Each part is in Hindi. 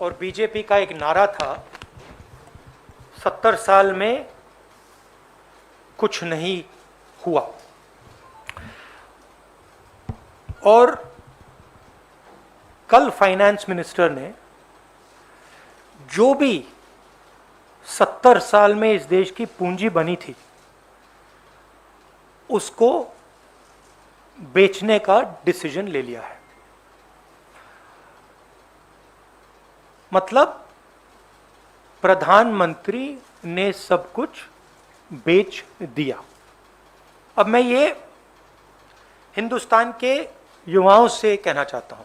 और बीजेपी का एक नारा था, 70 साल में कुछ नहीं हुआ। और कल फाइनेंस मिनिस्टर ने जो भी 70 साल में इस देश की पूंजी बनी थी उसको बेचने का डिसीजन ले लिया है। मतलब प्रधानमंत्री ने सब कुछ बेच दिया। अब मैं ये हिंदुस्तान के युवाओं से कहना चाहता हूं,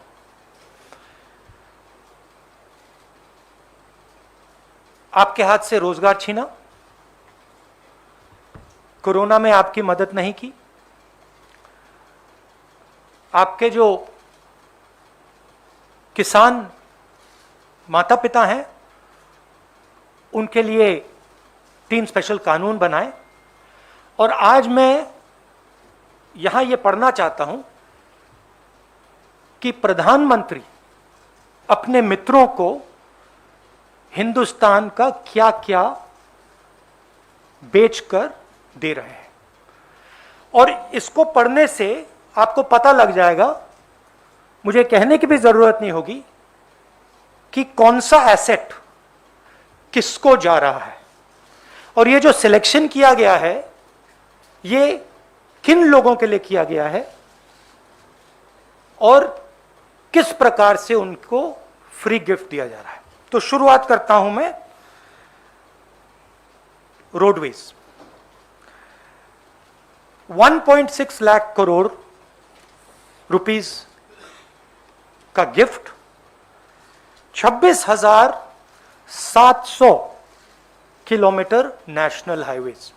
आपके हाथ से रोजगार छीना, कोरोना में आपकी मदद नहीं की, आपके जो किसान माता पिता हैं उनके लिए 3 स्पेशल कानून बनाए, और आज मैं यहां यह पढ़ना चाहता हूं कि प्रधानमंत्री अपने मित्रों को हिंदुस्तान का क्या क्या बेचकर दे रहे हैं। और इसको पढ़ने से आपको पता लग जाएगा, मुझे कहने की भी जरूरत नहीं होगी कि कौन सा एसेट किसको जा रहा है, और ये जो सिलेक्शन किया गया है ये किन लोगों के लिए किया गया है और किस प्रकार से उनको फ्री गिफ्ट दिया जा रहा है। तो शुरुआत करता हूं मैं रोडवेज। 1.6 लाख करोड़ रुपीस का gift, 26,700 kilometre national highways.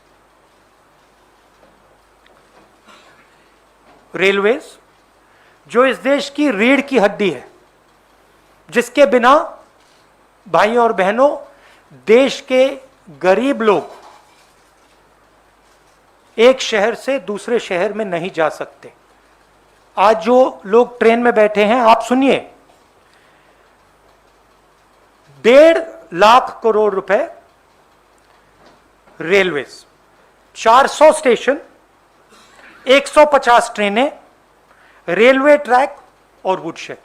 Railways जो इस देश की रीढ़ की हड्डी है, जिसके बिना भाइयों और बहनों देश के गरीब लोग एक शहर से दूसरे शहर में नहीं जा सकते। आज जो लोग ट्रेन में बैठे हैं, आप सुनिए, 1.5 लाख करोड़ रुपए रेलवेज, 400 स्टेशन, 150 ट्रेनें, रेलवे ट्रैक और वुडशेड।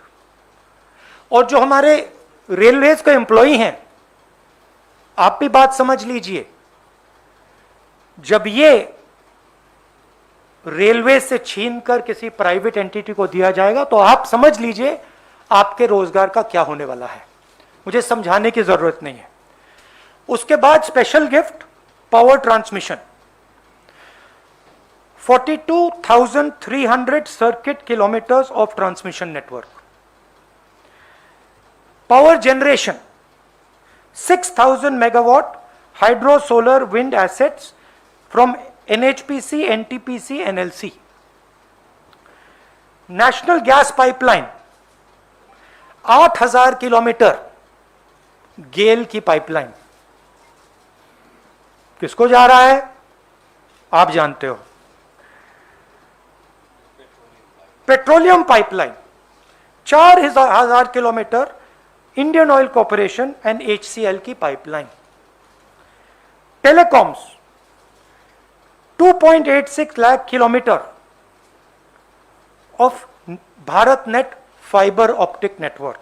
और जो हमारे रेलवेज के एम्प्लॉई हैं, आप भी बात समझ लीजिए, जब ये रेलवे से छीनकर किसी प्राइवेट एंटिटी को दिया जाएगा तो आप समझ लीजिए आपके रोजगार का क्या होने वाला है। मुझे समझाने की जरूरत नहीं है। उसके बाद special gift power transmission, 42,300 circuit kilometres of transmission network. Power generation, 6,000 megawatt hydro solar wind assets from NHPC, NTPC, NLC. National gas pipeline, 8,000 kilometre GAIL की पाइपलाइन। किसको जा रहा है आप जानते हो। Petroleum pipeline, 4,000 kilometre Indian oil corporation and HCL की pipeline. Telecoms, 2.86 lakh kilometre of Bharat net fibre optic network.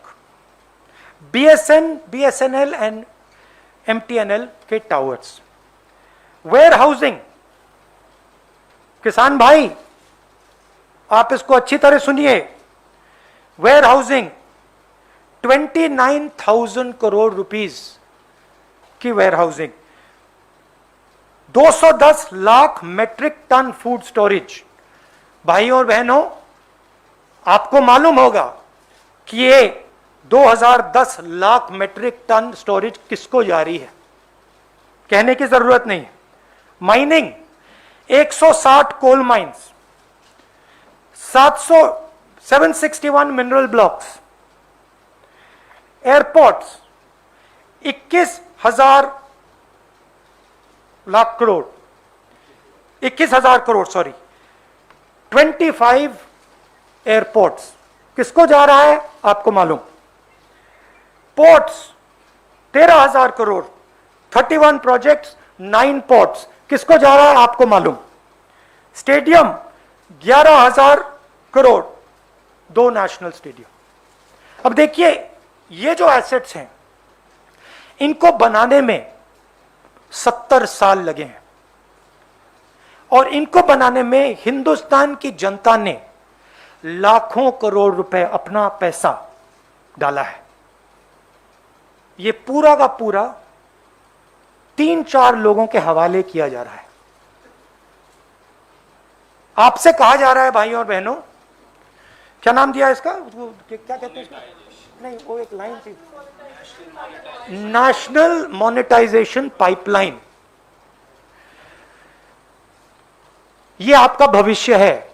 BSNL and MTNL के टावर्स। वेयर हाउसिंग, किसान भाई आप इसको अच्छी तरह सुनिए, वेयर हाउसिंग 29,000 करोड़ रुपीस की warehousing, 210 lakh metric tonne food storage. भाइयों और बहनों, आपको मालूम होगा कि ये 2010 लाख मेट्रिक टन स्टोरेज किसको जारी है, कहने की जरूरत नहीं है। Mining, 160 coal mines, 761 mineral blocks. Airports, 21,000 crore, 25 airports. किसको जा रहा है आपको मालूम। पोर्ट्स 13,000 करोड़, 31 प्रोजेक्ट्स, 9 पोर्ट्स, किसको जा रहा है आपको मालूम। Stadium 11,000 crore, 2 national stadium. अब देखिए ये जो एसेट्स हैं इनको बनाने में 70 साल लगे हैं और इनको बनाने में हिंदुस्तान की जनता ने लाखों करोड़ रुपए अपना पैसा डाला है। ये पूरा का पूरा 3-4 लोगों के हवाले किया जा रहा है। आपसे कहा जा रहा है भाइयों और बहनों, क्या नाम दिया इसका, क्या कहते हैं इसका, नहीं वो एक लाइन थी, नेशनल मॉनेटाइजेशन पाइपलाइन। ये आपका भविष्य है,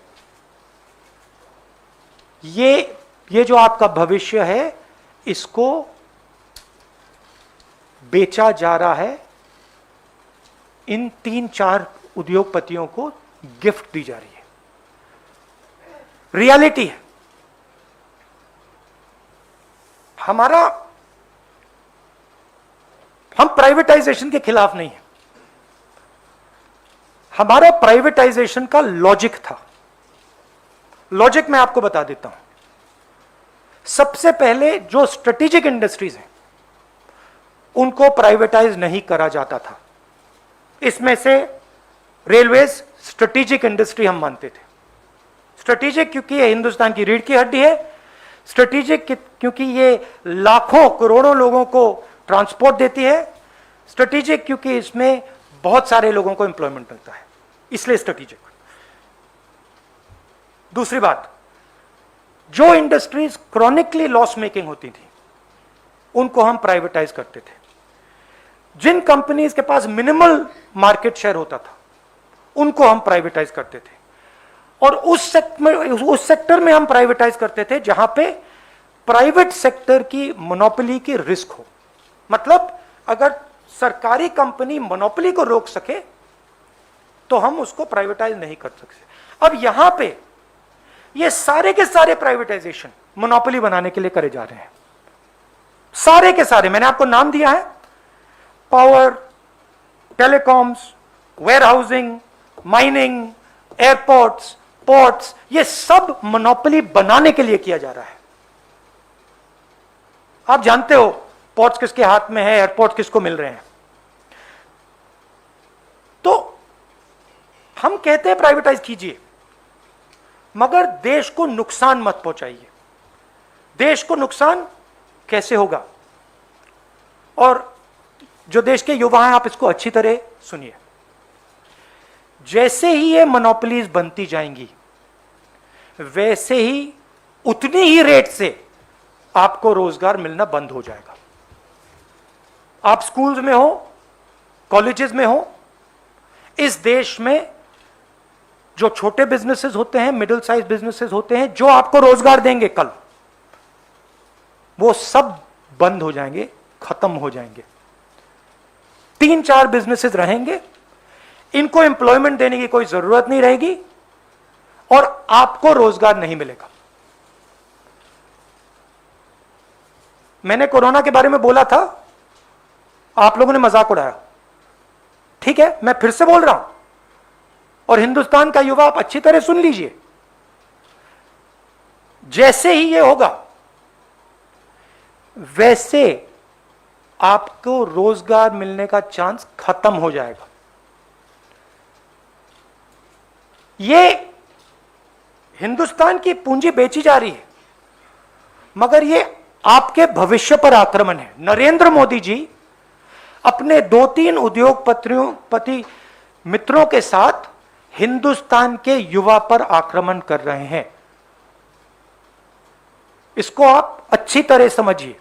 ये जो आपका भविष्य है इसको बेचा जा रहा है, इन 3-4 उद्योगपतियों को गिफ्ट दी जा रही है। रियलिटी है। हम प्राइवेटाइजेशन के खिलाफ नहीं है, हमारा प्राइवेटाइजेशन का लॉजिक था। लॉजिक मैं आपको बता देता हूं। सबसे पहले जो स्ट्रेटेजिक इंडस्ट्रीज हैं उनको प्राइवेटाइज नहीं करा जाता था। इसमें से रेलवेज स्ट्रेटेजिक इंडस्ट्री हम मानते थे। स्ट्रेटेजिक क्योंकि ये हिंदुस्तान की रीढ़ की हड्डी है, स्ट्रेटेजिक क्योंकि ये लाखों करोड़ों लोगों को ट्रांसपोर्ट देती है, स्ट्रेटेजिक क्योंकि इसमें बहुत सारे लोगों को एम्प्लॉयमेंट मिलता है, इसलिए स्ट्रेटेजिक। दूसरी बात, जो इंडस्ट्रीज क्रॉनिकली लॉस मेकिंग होती थी उनको हम प्राइवेटाइज करते थे। जिन कंपनीज के पास मिनिमल मार्केट शेयर होता था उनको हम प्राइवेटाइज करते थे, और उस सेक्टर में हम प्राइवेटाइज करते थे जहां पे प्राइवेट सेक्टर की मोनोपोली की रिस्क हो। मतलब अगर सरकारी कंपनी मोनोपोली को रोक सके तो हम उसको प्राइवेटाइज नहीं कर सकते। अब यहां पे ये सारे के सारे प्राइवेटाइजेशन मोनोपोली बनाने के लिए करे जा रहे हैं, सारे के सारे। मैंने आपको नाम दिया है, power, telecoms, warehousing, mining, airports, ports, ये सब मोनोपोली बनाने के लिए किया जा रहा है। आप जानते हो पोर्ट्स किसके हाथ में है, एयरपोर्ट किसको मिल रहे हैं। तो हम कहते हैं प्राइवेटाइज कीजिए, मगर देश को नुकसान मत पहुंचाइए। देश को नुकसान कैसे होगा, और जो देश के युवा हैं आप इसको अच्छी तरह सुनिए। जैसे ही ये मोनोपोलीज बनती जाएंगी वैसे ही उतनी ही रेट से आपको रोजगार मिलना बंद हो जाएगा। आप स्कूल्स में हो, कॉलेजेस में हो, इस देश में जो छोटे बिजनेसेस होते हैं, मिडिल साइज बिजनेसेस होते हैं, जो आपको रोजगार देंगे कल, वो सब बंद हो जाएंगे, खत्म हो जाएंगे। 3-4 बिजनेसेस रहेंगे, इनको एम्प्लॉयमेंट देने की कोई जरूरत नहीं रहेगी और आपको रोजगार नहीं मिलेगा। मैंने कोरोना के बारे में बोला था, आप लोगों ने मजाक उड़ाया, ठीक है, मैं फिर से बोल रहा हूं, और हिंदुस्तान का युवा आप अच्छी तरह सुन लीजिए। जैसे ही ये होगा वैसे आपको रोजगार मिलने का चांस खत्म हो जाएगा। ये हिंदुस्तान की पूंजी बेची जा रही है, मगर ये आपके भविष्य पर आक्रमण है। नरेंद्र मोदी जी अपने 2-3 उद्योगपति मित्रों के साथ हिंदुस्तान के युवा पर आक्रमण कर रहे हैं। इसको आप अच्छी तरह समझिए।